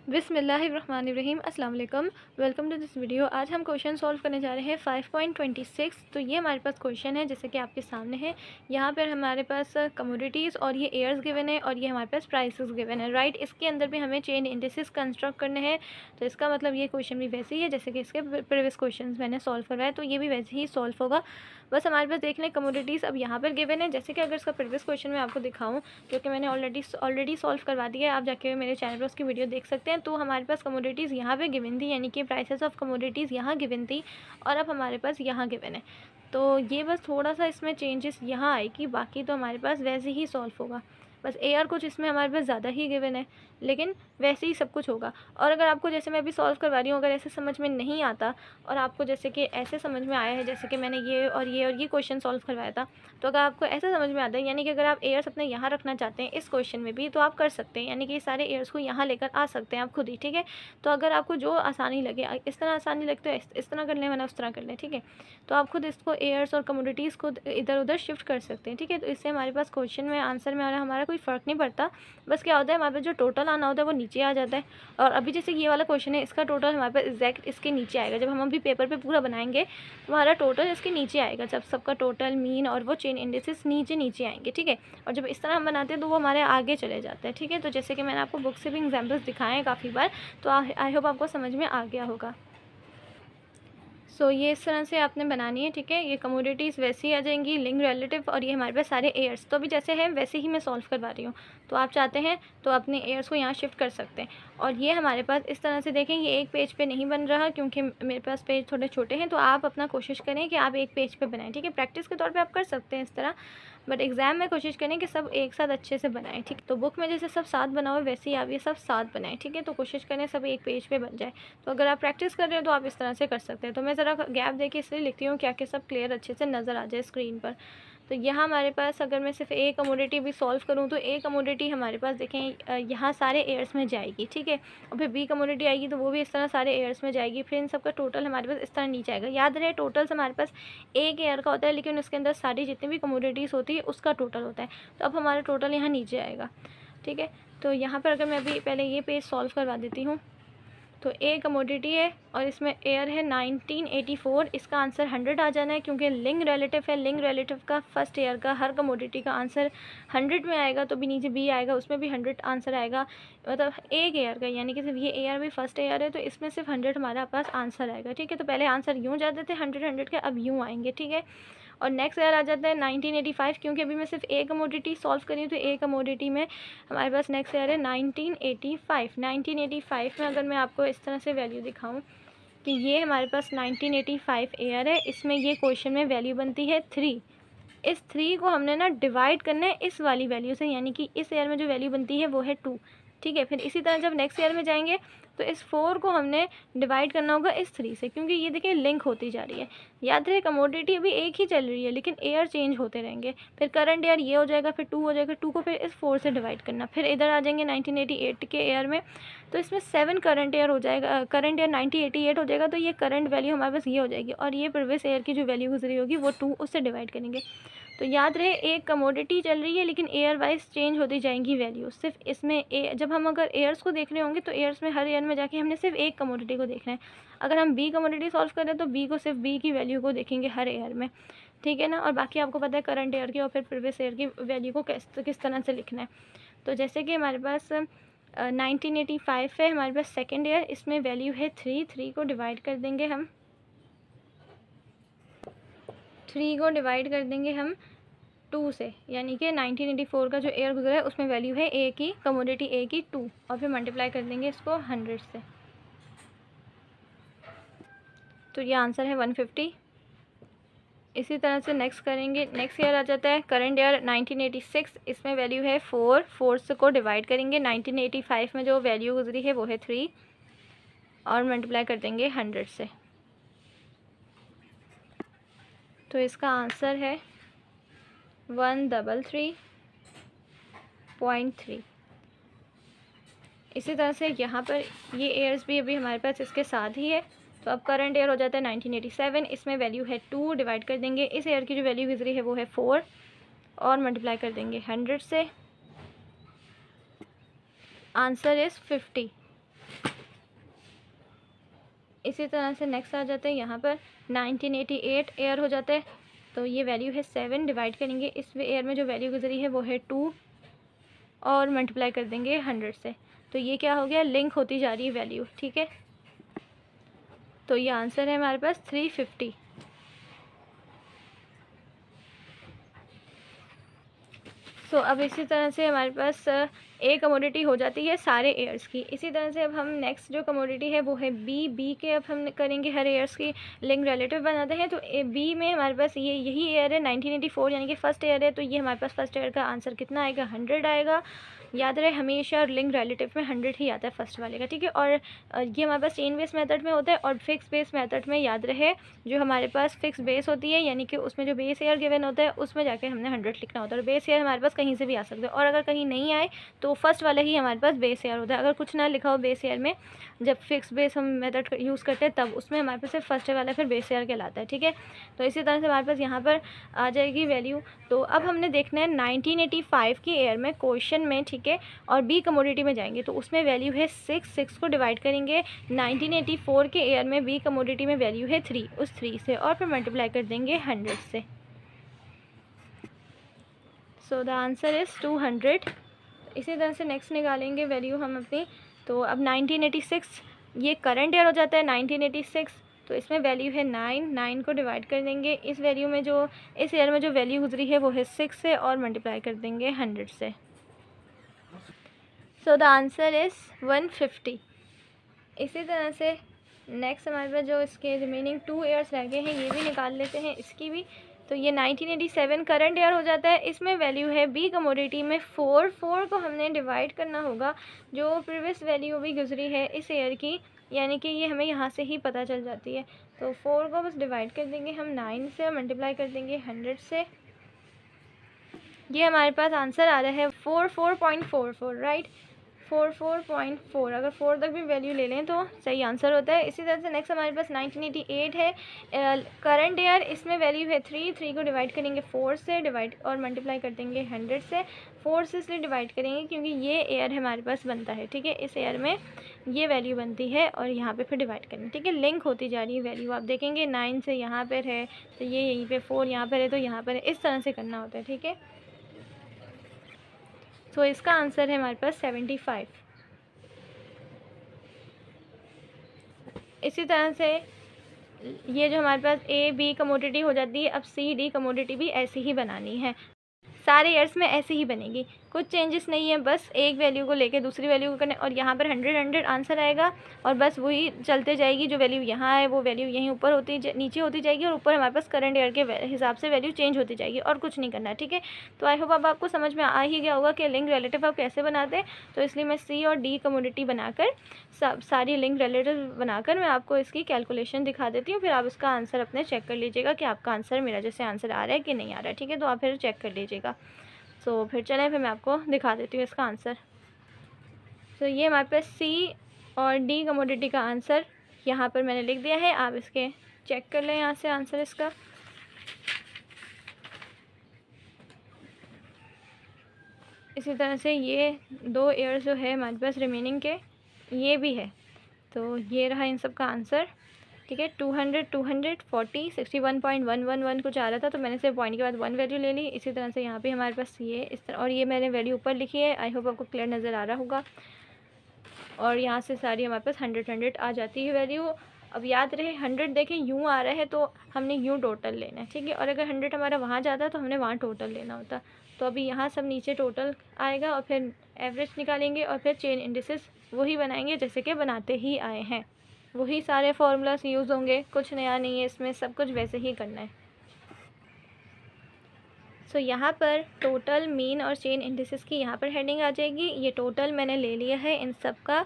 बिस्मिल्लाहिर्रहमानिर्रहीम अस्सलाम वालेकुम। Welcome to this video. आज हम क्वेश्चन सॉल्व करने जा रहे हैं 5.26। तो ये हमारे पास क्वेश्चन है जैसे कि आपके सामने है। यहाँ पर हमारे पास कमोडिटीज़ और ये एयर्स गिवन है और ये हमारे पास प्राइसेस गिवन है, राइट। इसके अंदर भी हमें चेन इंडिसेस कंस्ट्रक्ट करने हैं। तो इसका मतलब ये क्वेश्चन भी वैसे ही है जैसे कि इसके प्रीवियस क्वेश्चन मैंने सॉल्व करवाया, तो ये भी वैसे ही सॉल्व होगा। बस हमारे पास देख लें कमोडिटीज़ अब यहाँ पर गिवन है। जैसे कि अगर इसका प्रीवियस क्वेश्चन मैं आपको दिखाऊँ, क्योंकि मैंने ऑलरेडी सॉल्व करवा दिया है, आप जाके मेरे चैनल पर उसकी वीडियो देख सकते हैं। तो हमारे पास कमोडिटीज़ यहाँ पे गिवन थी, यानी कि प्राइसेस ऑफ कमोडिटीज़ यहाँ गिवन थी और अब हमारे पास यहाँ गिवन है। तो ये बस थोड़ा सा इसमें चेंजेस यहाँ आएगी, बाकी तो हमारे पास वैसे ही सॉल्व होगा। बस एआर कुछ इसमें हमारे पास ज़्यादा ही गिवन है, लेकिन वैसे ही सब कुछ होगा। और अगर आपको जैसे मैं अभी सॉल्व करवा रही हूँ, अगर ऐसे समझ में नहीं आता और आपको जैसे कि ऐसे समझ में आया है, जैसे कि मैंने ये क्वेश्चन सॉल्व करवाया था, तो अगर आपको ऐसा समझ में आता है, यानी कि अगर आप एयर्स अपने यहाँ रखना चाहते हैं इस क्वेश्चन में भी, तो आप कर सकते हैं, यानी कि सारे एयर्स को यहाँ लेकर आ सकते हैं आप खुद ही, ठीक है। तो अगर आपको जो आसानी लगे, इस तरह आसानी लगती है इस तरह कर लें, वरना उस तरह कर लें, ठीक है। तो आप खुद इसको एयर्स और कमोडिटीज़ को इधर उधर शिफ्ट कर सकते हैं, ठीक है। तो इससे हमारे पास क्वेश्चन में आंसर में हमारा कोई फ़र्क नहीं पड़ता। बस क्या होता है, हमारे पास जो टोटल आना होता है वो नीचे आ जाता है। और अभी जैसे ये वाला क्वेश्चन है, इसका टोटल हमारे पास एग्जैक्ट इसके नीचे आएगा। जब हम अभी पेपर पे पूरा बनाएंगे तो हमारा टोटल इसके नीचे आएगा, जब सबका टोटल, मीन और वो चेन इंडिसेस नीचे आएंगे, ठीक है। और जब इस तरह हम बनाते हैं तो वो हमारे आगे चले जाते हैं, ठीक है। तो जैसे कि मैंने आपको बुक से भी एग्जाम्पल्स दिखाए हैं काफ़ी बार, तो आई होप आपको समझ में आ गया होगा। ये इस तरह से आपने बनानी है, ठीक है। ये कमोडिटीज़ वैसे ही आ जाएंगी, लिंक रिलेटिव, और ये हमारे पास सारे एयर्स। तो अभी जैसे है वैसे ही मैं सॉल्व करवा रही हूँ। तो आप चाहते हैं तो अपने एयर्स को यहाँ शिफ्ट कर सकते हैं। और ये हमारे पास इस तरह से देखें, ये एक पेज पे नहीं बन रहा क्योंकि मेरे पास पेज थोड़े छोटे हैं। तो आप अपना कोशिश करें कि आप एक पेज पे बनाएं, ठीक है। प्रैक्टिस के तौर पे आप कर सकते हैं इस तरह, बट एग्ज़ाम में कोशिश करें कि सब एक साथ अच्छे से बनाएं, ठीक। तो बुक में जैसे सब साथ बना हो वैसे ही आप ये सब साथ बनाएं, ठीक है। तो कोशिश करें सब एक पेज पे बन जाए। तो अगर आप प्रैक्टिस कर रहे हो तो आप इस तरह से कर सकते हैं। तो मैं ज़रा गैप देके इसलिए लिखती हूँ क्या कि सब क्लियर अच्छे से नज़र आ जाए स्क्रीन पर। तो यहाँ हमारे पास अगर मैं सिर्फ ए कमोडिटी भी सॉल्व करूँ, तो ए कमोडिटी हमारे पास देखें यहाँ सारे एयर्स में जाएगी, ठीक है। और फिर बी कमोडिटी आएगी तो वो भी इस तरह सारे एयर्स में जाएगी। फिर इन सबका टोटल हमारे पास इस तरह नीचे आएगा। याद रहे टोटल्स हमारे पास एक एयर का होता है, लेकिन उसके अंदर सारी जितनी भी कमोडिटीज़ होती है उसका टोटल होता है। तो अब हमारा टोटल यहाँ नीचे आएगा, ठीक है। तो यहाँ पर अगर मैं अभी पहले ये पेज सॉल्व करवा देती हूँ। तो ए कमोडिटी है और इसमें एयर है 1984। इसका आंसर 100 आ जाना है क्योंकि लिंक रिलेटिव है। लिंक रिलेटिव का फर्स्ट एयर का हर कमोडिटी का आंसर 100 में आएगा। तो भी नीचे बी आएगा, उसमें भी 100 आंसर आएगा। मतलब एक एयर का, यानी कि सिर्फ ये एयर भी फर्स्ट एयर है, तो इसमें सिर्फ 100 हमारे पास आंसर आएगा, ठीक है। तो पहले आंसर यूँ जाते थे 100 के, अब यूँ आएंगे, ठीक है। और नेक्स्ट ईयर आ जाता है 1985, क्योंकि अभी मैं सिर्फ ए कमोडिटी सॉल्व करी हूँ। तो ए कमोडिटी में हमारे पास नेक्स्ट ईयर है 1985। 1985 में अगर मैं आपको इस तरह से वैल्यू दिखाऊँ कि ये हमारे पास 1985 ईयर है, इसमें ये क्वेश्चन में वैल्यू बनती है 3। इस 3 को हमने ना डिवाइड करना है इस वाली वैल्यू से, यानी कि इस ईयर में जो वैल्यू बनती है वो है 2, ठीक है। फिर इसी तरह जब नेक्स्ट ईयर में जाएंगे तो इस 4 को हमने डिवाइड करना होगा इस 3 से, क्योंकि ये देखिए लिंक होती जा रही है। याद रहे कमोडिटी अभी एक ही चल रही है, लेकिन एयर चेंज होते रहेंगे। फिर करंट ईयर ये हो जाएगा, फिर 2 हो जाएगा, 2 को फिर इस 4 से डिवाइड करना। फिर इधर आ जाएंगे 1988 के ईयर में, तो इसमें 7 करंट ईयर हो जाएगा। करंट ईयर 1988 हो जाएगा, तो ये करंट वैल्यू हमारे पास ये हो जाएगी। और ये प्रीवियस ईयर की जो वैल्यू गुजरी होगी वो 2, उससे डिवाइड करेंगे। तो याद रहे एक कमोडिटी चल रही है, लेकिन एयर वाइज चेंज होती जाएंगी वैल्यू। सिर्फ इसमें जब हम अगर एयर्स को देख रहे होंगे तो एयर्स में हर एयर में जाके हमने सिर्फ एक कमोडिटी को देखना है। अगर हम बी कमोडिटी सॉल्व करें तो बी को सिर्फ बी की वैल्यू को देखेंगे हर एयर में, ठीक है ना। और बाकी आपको पता है करंट एयर की और फिर प्रीवियस ईयर की वैल्यू को किस तरह से लिखना है। तो जैसे कि हमारे पास 1985 है हमारे पास सेकेंड ईयर, इसमें वैल्यू है 3 को डिवाइड कर देंगे हम 2 से, यानी कि 1984 का जो ईयर गुजरा है उसमें वैल्यू है ए की, कमोडिटी ए की 2, और फिर मल्टीप्लाई कर देंगे इसको 100 से। तो ये आंसर है 150। इसी तरह से नेक्स्ट करेंगे। नेक्स्ट ईयर आ जाता है करंट ईयर 1986, इसमें वैल्यू है 4 से को डिवाइड करेंगे। 1985 में जो वैल्यू गुजरी है वो है 3, और मल्टीप्लाई कर देंगे 100 से। तो इसका आंसर है 133.3। इसी तरह से यहाँ पर ये एयर्स भी अभी हमारे पास इसके साथ ही है। तो अब करंट ईयर हो जाता है 1987, इसमें वैल्यू है 2, डिवाइड कर देंगे। इस ईयर की जो वैल्यू गुजरी है वो है 4, और मल्टीप्लाई कर देंगे 100 से। Answer is 50। इसी तरह से नेक्स्ट आ जाते हैं यहाँ पर 1988 एयर हो जाता है, तो ये वैल्यू है 7, डिवाइड करेंगे इस एयर में जो वैल्यू गुजरी है वो है 2 और मल्टीप्लाई कर देंगे 100 से, तो ये क्या हो गया, लिंक होती जा रही है वैल्यू, ठीक है। तो ये आंसर है हमारे पास 350। सो अब इसी तरह से हमारे पास ए कमोडिटी हो जाती है सारे एयर्स की। इसी तरह से अब हम नेक्स्ट जो कमोडिटी है वो है बी के अब हम करेंगे हर एयर्स की लिंक रिलेटिव बनाते हैं। तो बी में हमारे पास ये यही एयर है 1984 यानी कि फ़र्स्ट एयर है, तो ये हमारे पास फर्स्ट एयर का आंसर कितना आएगा, 100 आएगा। याद रहे हमेशा लिंक रिलेटिव में 100 ही आता है फर्स्ट वाले का, ठीक है। और ये हमारे पास चेन बेस मेथड में होता है और फिक्स बेस मेथड में याद रहे जो हमारे पास फिक्स बेस होती है यानी कि उसमें जो बेस एयर गिवन होता है उसमें जाके हमने 100 लिखना होता है। और बेस एयर हमारे पास कहीं से भी आ सकते हैं, और अगर कहीं नहीं आए तो फर्स्ट वाला ही हमारे पास बेस एयर होता है। अगर कुछ ना लिखा हो बेस एयर में, जब फिक्स बेस हम मेथड यूज़ करते हैं तब उसमें हमारे पास सिर्फ फर्स्ट वाला फिर बेस एयर कहलाता है, ठीक है। तो इसी तरह से हमारे पास यहाँ पर आ जाएगी वैल्यू। तो अब हमने देखना है 1985 की एयर में क्वेश्चन में, ठीक है, और बी कमोडिटी में जाएंगे तो उसमें वैल्यू है 6 को डिवाइड करेंगे 1984 के एयर में बी कमोडिटी में वैल्यू है 3, उस 3 से और फिर मल्टीप्लाई कर देंगे 100 से। So the answer is 200। इसी तरह से नेक्स्ट निकालेंगे वैल्यू हम अपनी। तो अब 1986 ये करंट ईयर हो जाता है 1986, तो इसमें वैल्यू है 9 को डिवाइड कर देंगे इस वैल्यू में जो इस ईयर में जो वैल्यू गुजरी है वो है 6 से और मल्टीप्लाई कर देंगे 100 से। So the answer is 150। इसी तरह से नेक्स्ट हमारे पास जो इसके रिमेनिंग 2 ईयर्स रह गए हैं ये भी निकाल लेते हैं इसकी भी। तो ये 1987 करंट ईयर हो जाता है, इसमें वैल्यू है बी कमोडिटी में 4 को हमने डिवाइड करना होगा जो प्रीवियस वैल्यू भी गुजरी है इस ईयर की, यानी कि ये हमें यहाँ से ही पता चल जाती है। तो 4 को बस डिवाइड कर देंगे हम 9 से और मल्टीप्लाई कर देंगे 100 से। ये हमारे पास आंसर आ रहा है 44.44, राइट, 44.4। अगर 4 तक भी वैल्यू ले लें तो सही आंसर होता है। इसी तरह से नेक्स्ट हमारे पास 1988 है करंट ईयर, इसमें वैल्यू है 3 को डिवाइड करेंगे 4 से डिवाइड और मल्टीप्लाई कर देंगे 100 से। 4 से इसलिए डिवाइड करेंगे क्योंकि ये एयर हमारे पास बनता है, ठीक है, इस एयर में ये वैल्यू बनती है और यहाँ पे फिर डिवाइड करेंगे, ठीक है। लिंक होती जा रही है वैल्यू, आप देखेंगे 9 से यहाँ पर है तो ये यहीं पर 4 यहाँ पर है तो यहाँ पर है, इस तरह से करना होता है, ठीक है। तो इसका आंसर है हमारे पास 75। इसी तरह से ये जो हमारे पास ए बी कमोडिटी हो जाती है, अब सी डी कमोडिटी भी ऐसी ही बनानी है, सारे ईयर्स में ऐसे ही बनेगी, कुछ चेंजेस नहीं है, बस एक वैल्यू को लेके दूसरी वैल्यू को करने और यहाँ पर 100 आंसर आएगा और बस वही चलते जाएगी। जो वैल्यू यहाँ है वो वैल्यू यहीं ऊपर नीचे होती जाएगी और ऊपर हमारे पास करंट ईयर के हिसाब से वैल्यू चेंज होती जाएगी और कुछ नहीं करना है, ठीक है। तो आई होप अब आपको समझ में आ ही गया होगा कि लिंक रिलेटिव आप कैसे बनाते हैं। तो इसलिए मैं सी और डी कमोडिटी बनाकर सारी लिंक रिलेटिव बनाकर मैं आपको इसकी कैलकुलेशन दिखा देती हूँ, फिर आप इसका आंसर अपने चेक कर लीजिएगा कि आपका आंसर मेरा जैसे आंसर आ रहा है कि नहीं आ रहा है, ठीक है। तो आप फिर चेक कर लीजिएगा। तो फिर चलें फिर मैं आपको दिखा देती हूँ इसका आंसर। तो ये हमारे पास सी और डी कमोडिटी का आंसर यहाँ पर मैंने लिख दिया है, आप इसके चेक कर लें यहाँ से आंसर इसका। इसी तरह से ये 2 ईयर जो है हमारे पास रिमेनिंग के ये भी है, तो ये रहा इन सब का आंसर, ठीक है। 200 240 61.111 कुछ आ रहा था तो मैंने सिर्फ पॉइंट के बाद 1 वैल्यू ले ली। इसी तरह से यहाँ पे हमारे पास ये इस तरह और ये मैंने वैल्यू ऊपर लिखी है, आई होप आपको क्लियर नज़र आ रहा होगा। और यहाँ से सारी हमारे पास 100 आ जाती है वैल्यू। अब याद रहे 100 देखें यूँ आ रहा है तो हमने यूँ टोटल लेना है, ठीक है। और अगर 100 हमारा वहाँ जाता है तो हमने वहाँ टोटल लेना होता। तो अभी यहाँ सब नीचे टोटल आएगा और फिर एवरेज निकालेंगे और फिर चेन इंडिसेस वही बनाएंगे जैसे कि बनाते ही आए हैं, वही सारे फार्मूलास यूज़ होंगे, कुछ नया नहीं है इसमें, सब कुछ वैसे ही करना है। सो यहाँ पर टोटल मीन और चेन इंडिसेस की यहाँ पर हेडिंग आ जाएगी। ये टोटल मैंने ले लिया है इन सब का,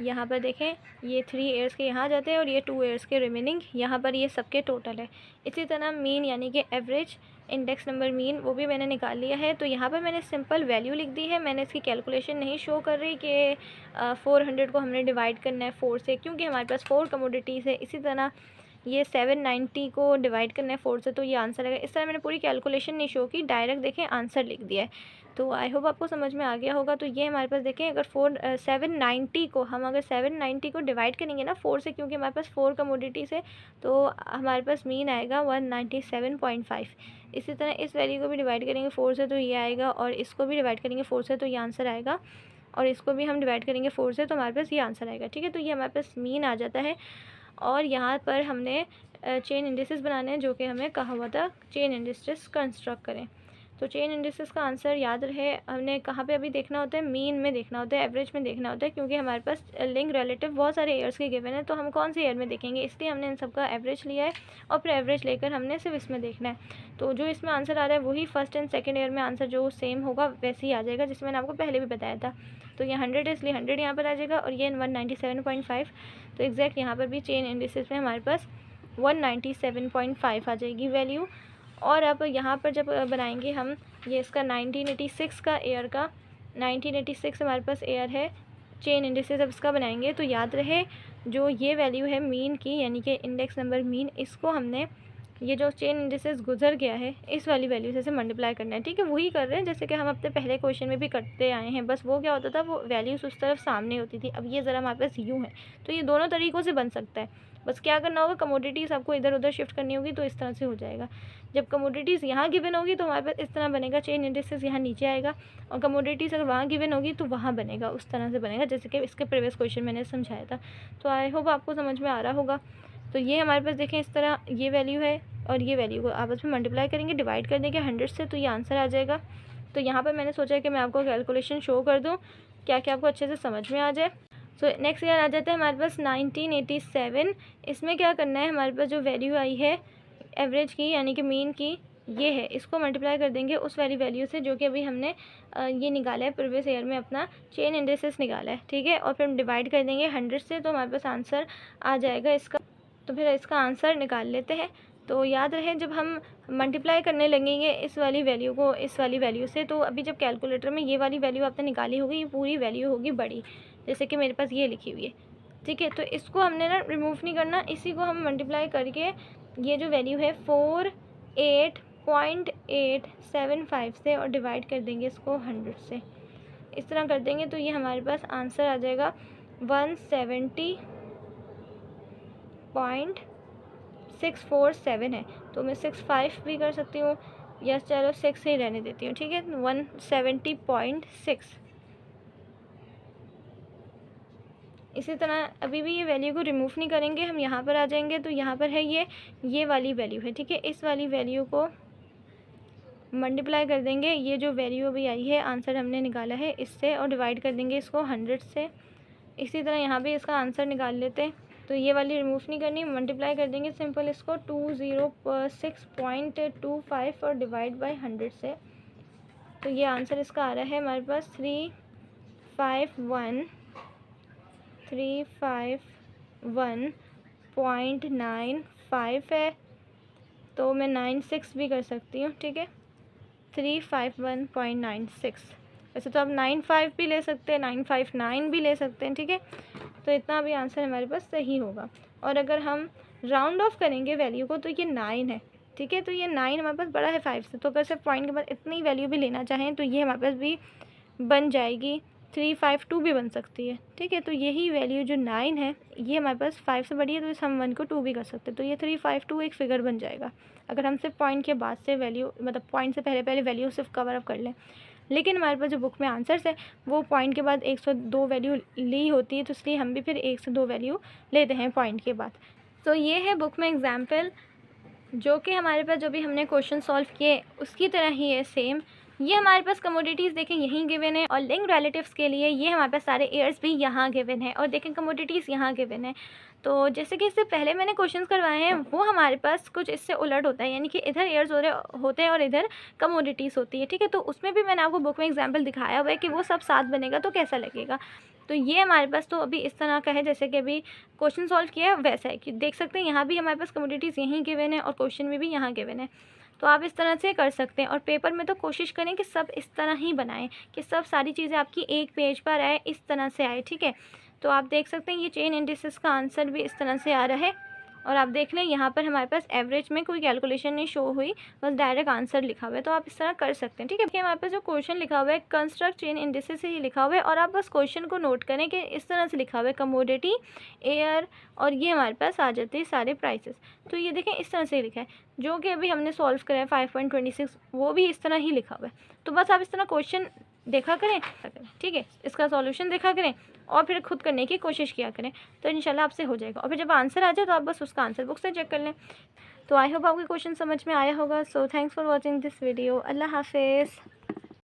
यहाँ पर देखें ये 3 ईयर्स के यहाँ जाते हैं और ये 2 ईयर्स के रिमेनिंग यहाँ पर ये सबके टोटल है। इसी तरह मीन यानी कि एवरेज इंडेक्स नंबर मीन वो भी मैंने निकाल लिया है। तो यहाँ पर मैंने सिंपल वैल्यू लिख दी है, मैंने इसकी कैलकुलेशन नहीं शो कर रही कि 400 को हमने डिवाइड करना है 4 से, क्योंकि हमारे पास 4 कमोडिटीज़ है। इसी तरह ये 790 को डिवाइड करना है 4 से, तो ये आंसर आएगा। इस तरह मैंने पूरी कैलकुलेशन नहीं शो की, डायरेक्ट देखें आंसर लिख दिया है। तो आई होप आपको समझ में आ गया होगा। तो ये हमारे पास देखें, अगर 790 को हम अगर 790 को डिवाइड करेंगे ना 4 से, क्योंकि हमारे पास 4 कमोडिटीज़ है, तो हमारे पास मीन आएगा 197.5। इसी तरह इस वैल्यू को भी डिवाइड करेंगे 4 से तो ये आएगा, और इसको भी डिवाइड करेंगे 4 से तो ये आंसर आएगा, और इसको भी हम डिवाइड करेंगे 4 से तो हमारे पास ये आंसर आएगा। ठीक है, तो ये हमारे पास मीन आ जाता है। और यहाँ पर हमने चेन इंडिसेस बनाने हैं, जो कि हमें कहा हुआ था चेन इंडिसेस कंस्ट्रक्ट करें। तो चेन इंडिसेस का आंसर याद रहे, हमने कहाँ पे अभी देखना होता है, मीन में देखना होता है, एवरेज में देखना होता है, क्योंकि हमारे पास लिंक रिलेटिव बहुत सारे एयर्स के गिवन है, तो हम कौन से एयर में देखेंगे, इसलिए हमने इन सब का एवरेज लिया है, और फिर एवरेज लेकर हमने सिर्फ इसमें देखना है। तो जो इसमें आंसर आ रहा है वही फर्स्ट एंड सेकेंड एयर में आंसर जो सेम होगा वैसे ही आ जाएगा, जिसमें मैंने आपको पहले भी बताया था। तो ये 100 है, इसलिए 100 यहाँ पर आ जाएगा, और ये 197.5। तो एग्जैक्ट यहाँ पर भी चेन इंडिसेस में हमारे पास 197.5 आ जाएगी वैल्यू। और अब यहाँ पर जब बनाएंगे हम ये इसका 1986 का एयर का, 1986 हमारे पास एयर है, चेन इंडिसेस अब इसका बनाएंगे, तो याद रहे जो ये वैल्यू है मीन की, यानी कि इंडेक्स नंबर मीन, इसको हमने ये जो चेन इंडिसेस गुजर गया है इस वाली वैल्यू से मल्टीप्लाई करना है। ठीक है, वही कर रहे हैं जैसे कि हम अपने पहले क्वेश्चन में भी करते आए हैं, बस वो क्या होता था, वो वैल्यूज़ उस तरफ सामने होती थी। अब ये ज़रा हमारे पास यूँ है, तो ये दोनों तरीक़ों से बन सकता है। बस क्या करना होगा, कमोडिटीज़ आपको इधर उधर शिफ्ट करनी होगी, तो इस तरह से हो जाएगा। जब कमोडिटीज़ यहाँ गिवन होगी तो हमारे पास इस तरह बनेगा, चेन इंडिसेस यहाँ नीचे आएगा, और कमोडिटीज़ अगर वहाँ गिवन होगी तो वहाँ बनेगा, उस तरह से बनेगा जैसे कि इसके प्रीवियस क्वेश्चन मैंने समझाया था। तो आई होप आपको समझ में आ रहा होगा। तो ये हमारे पास देखें इस तरह ये वैल्यू है, और ये वैल्यू को आपस में मल्टीप्लाई करेंगे, डिवाइड कर देंगे 100 से, तो ये आंसर आ जाएगा। तो यहाँ पर मैंने सोचा कि मैं आपको कैलकुलेशन शो कर दूँ, क्या क्या आपको अच्छे से समझ में आ जाए। सो नेक्स्ट ईयर आ जाता है हमारे पास 1987। इसमें क्या करना है, हमारे पास जो वैल्यू आई है एवरेज की यानी कि मीन की, ये है, इसको मल्टीप्लाई कर देंगे उस वाली वैल्यू से जो कि अभी हमने ये निकाला है, प्रीवियस ईयर में अपना चेन इंडिसेस निकाला है। ठीक है, और फिर हम डिवाइड कर देंगे 100 से, तो हमारे पास आंसर आ जाएगा इसका। तो फिर इसका आंसर निकाल लेते हैं। तो याद रहे जब हम मल्टीप्लाई करने लगेंगे इस वाली वैल्यू को इस वाली वैल्यू से, तो अभी जब कैलकुलेटर में ये वाली वैल्यू आपने निकाली होगी, ये पूरी वैल्यू होगी बड़ी, जैसे कि मेरे पास ये लिखी हुई है। ठीक है, तो इसको हमने ना रिमूव नहीं करना, इसी को हम मल्टीप्लाई करके ये जो वैल्यू है 48.875 से, और डिवाइड कर देंगे इसको 100 से। इस तरह कर देंगे तो ये हमारे पास आंसर आ जाएगा 170.647 है। तो मैं 65 भी कर सकती हूँ, या चलो 6 ही रहने देती हूँ। ठीक है, 170.6। इसी तरह अभी भी ये वैल्यू को रिमूव नहीं करेंगे, हम यहाँ पर आ जाएंगे, तो यहाँ पर है ये वाली वैल्यू है। ठीक है, इस वाली वैल्यू को मल्टीप्लाई कर देंगे, ये जो वैल्यू अभी आई है आंसर हमने निकाला है इससे, और डिवाइड कर देंगे इसको 100 से। इसी तरह यहाँ भी इसका आंसर निकाल लेते हैं, तो ये वाली रिमूव नहीं करनी, मल्टीप्लाई कर देंगे सिंपल इसको 206.25 और डिवाइड बाय 100 से। तो ये आंसर इसका आ रहा है हमारे पास 351.95 है। तो मैं 96 भी कर सकती हूँ। ठीक है, 351.96। वैसे तो आप 95 भी ले सकते हैं, 959 भी ले सकते हैं। ठीक है, तो इतना भी आंसर हमारे पास सही होगा। और अगर हम राउंड ऑफ करेंगे वैल्यू को तो ये 9 है। ठीक है, तो ये 9 हमारे पास बड़ा है 5 से, तो अगर सिर्फ पॉइंट के बाद इतनी वैल्यू भी लेना चाहें तो ये हमारे पास भी बन जाएगी, 352 भी बन सकती है। ठीक है, तो यही वैल्यू जो 9 है ये हमारे पास 5 से बड़ी है, तो इस हम 1 को 2 भी कर सकते हैं, तो ये 352 एक फिगर बन जाएगा अगर हम सिर्फ पॉइंट के बाद से वैल्यू, मतलब पॉइंट से पहले वैल्यू सिर्फ कवर अप कर लें। लेकिन हमारे पास जो बुक में आंसर्स है वो पॉइंट के बाद 102 वैल्यू ली होती है, तो इसलिए हम भी फिर 102 वैल्यू लेते हैं पॉइंट के बाद। तो ये है बुक में एग्जाम्पल, जो कि हमारे पास जो भी हमने क्वेश्चन सॉल्व किए उसकी तरह ही है सेम। ये हमारे पास कमोडिटीज़ देखें यहीं गिवन है, और लिंक रिलेटिव्स के लिए ये हमारे पास सारे एयर्स भी यहाँ गिवन है, और देखें कमोडिटीज़ यहाँ गिवन है। तो जैसे कि इससे पहले मैंने क्वेश्चंस करवाए हैं वो हमारे पास कुछ इससे उलट होता है, यानी कि इधर एयर्स होते हैं और इधर कमोडिटीज़ होती है। ठीक है, तो उसमें भी मैंने आपको बुक में एग्जाम्पल दिखाया हुआ है कि वो सब साथ बनेगा तो कैसा लगेगा। तो ये हमारे पास तो अभी इस तरह का है जैसे कि अभी क्वेश्चन सॉल्व किया है वैसा है, कि देख सकते हैं यहाँ भी हमारे पास कमोडिटीज़ यहीं गिवन है और क्वेश्चन में भी यहाँ गिवन है। तो आप इस तरह से कर सकते हैं, और पेपर में तो कोशिश करें कि सब इस तरह ही बनाएं कि सब सारी चीज़ें आपकी एक पेज पर आए, इस तरह से आए। ठीक है, तो आप देख सकते हैं ये चेन इंडिसेस का आंसर भी इस तरह से आ रहा है, और आप देख लें यहाँ पर हमारे पास एवरेज में कोई कैलकुलेशन नहीं शो हुई, बस डायरेक्ट आंसर लिखा हुआ है। तो आप इस तरह कर सकते हैं, ठीक है। देखिए हमारे पास जो क्वेश्चन लिखा हुआ है कंस्ट्रक्ट चेन इंडिसेस से ही लिखा हुआ है, और आप बस क्वेश्चन को नोट करें कि इस तरह से लिखा हुआ है कमोडिटी, एयर, और ये हमारे पास आ जाते हैं सारे प्राइसेस। तो ये देखें इस तरह से लिखा है, जो कि अभी हमने सॉल्व करा है 5.26, वो भी इस तरह ही लिखा हुआ है। तो बस आप इस तरह क्वेश्चन देखा करें, ठीक है, इसका सॉल्यूशन देखा करें और फिर खुद करने की कोशिश किया करें, तो इंशाल्लाह आपसे हो जाएगा। और फिर जब आंसर आ जाए तो आप बस उसका आंसर बुक से चेक कर लें। तो आई होप आपको क्वेश्चन समझ में आया होगा। So thanks for watching this video. अल्लाह हाफिज़।